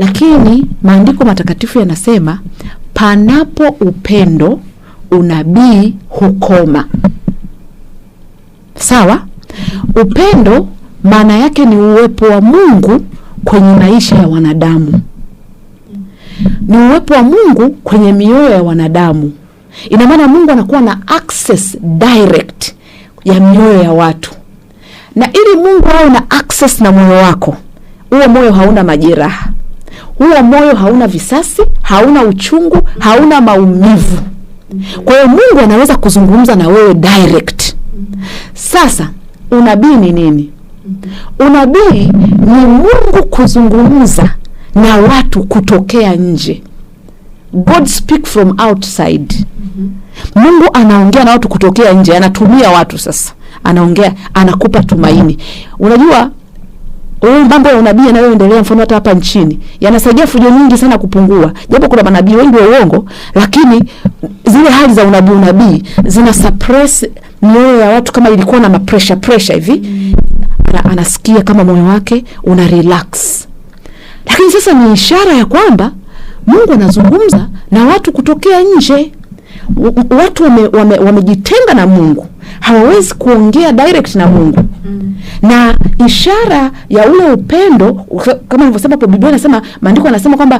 Lakini maandiko matakatifu yanasema panapo upendo unabii hukoma. Sawa? Upendo maana yake ni uwepo wa Mungu kwenye maisha ya wanadamu. Ni uwepo wa Mungu kwenye mioyo ya wanadamu. Ina maana Mungu anakuwa na access direct ya mioyo ya watu. Na ili Mungu awe na access na moyo wako, huo moyo hauna majeraha, huo moyo hauna visasi, hauna uchungu, hauna maumivu. Kwa hiyo Mungu anaweza kuzungumza na wewe direct. Sasa unabii ni nini? Unabii ni Mungu kuzungumza na watu kutokea nje. God speak from outside. Mungu anaongea na watu kutokea nje, anatumia watu sasa. Anaongea, anakupa tumaini. Unajua mambo ya unabii yanayoendelea mfano hata hapa nchini yanasaidia fujo nyingi sana kupungua. Japo kuna manabii wengi wa uongo, lakini zile hali za unabii zina suppress mioyo ya watu. Kama ilikuwa na pressure hivi, anasikia kama moyo wake una relax. Lakini sasa ni ishara ya kwamba Mungu anazungumza na watu kutokea nje. Watu wamejitenga na Mungu, hawawezi kuongea direct na Mungu. Na ishara ya ule upendo, kama nilivyosema hapo, Biblia inasema, maandiko yanasema kwamba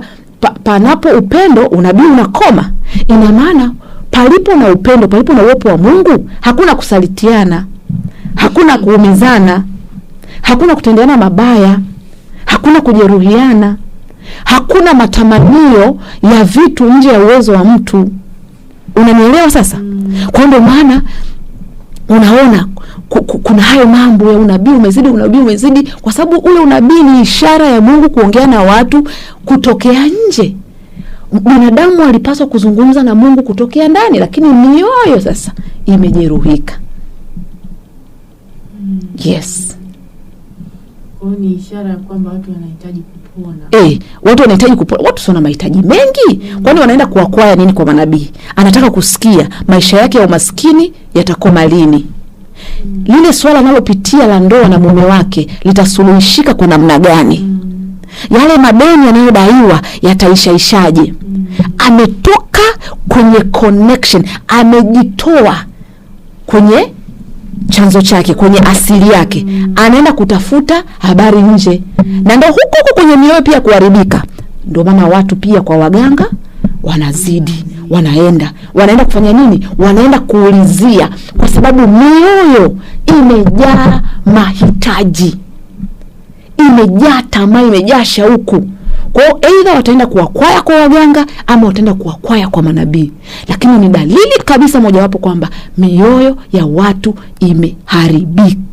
panapo upendo unabii unakoma. Ina maana palipo na upendo, palipo na uwepo wa Mungu, hakuna kusalitiana, hakuna kuumizana, hakuna kutendeana mabaya, hakuna kujeruhiana, hakuna matamanio ya vitu nje ya uwezo wa mtu. Unanielewa sasa? Kwa ndio maana unaona kuna hayo mambo ya unabii umezidi, kwa sababu ule unabii ni ishara ya Mungu kuongea na watu kutokea nje. Binadamu alipaswa kuzungumza na Mungu kutokea ndani, lakini mioyo sasa imejeruhika. Yes. Ni ishara kwamba watu wanahitaji kupona. Watu wanahitaji kupona. Watu wana mahitaji mengi. Kwani wanaenda kuakwaya nini kwa manabii? Anataka kusikia maisha yake ya umaskini yatakoma lini. Lile swala analopitia la ndoa na mume wake litasuluhishika kwa namna gani? Yale madeni yanayodaiwa yataishaishaje? Ametoka kwenye connection, amejitoa kwenye chanzo chake, kwenye asili yake. Anaenda kutafuta habari nje. Na ndio huko kwenye mioyo pia kuharibika. Ndio maana watu pia kwa waganga wanazidi, wanaenda kufanya nini? Wanaenda kuulizia, kwa sababu mioyo imejaa mahitaji, imejaa tamaa, imejaa shauku. Kwa hiyo aidha wataenda kuakwaya kwa waganga ama wataenda kuakwaya kwa manabii. Lakini ni dalili kabisa mojawapo kwamba mioyo ya watu imeharibika.